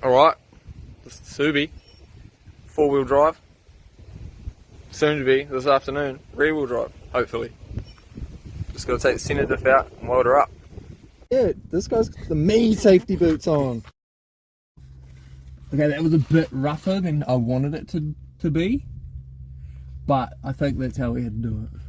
Alright, this is Subi, 4-wheel drive, soon to be this afternoon, rear-wheel drive, hopefully. Just got to take the centre diff out and weld her up. Yeah, this guy's got the me safety boots on. Okay, that was a bit rougher than I wanted it to be, but I think that's how we had to do it.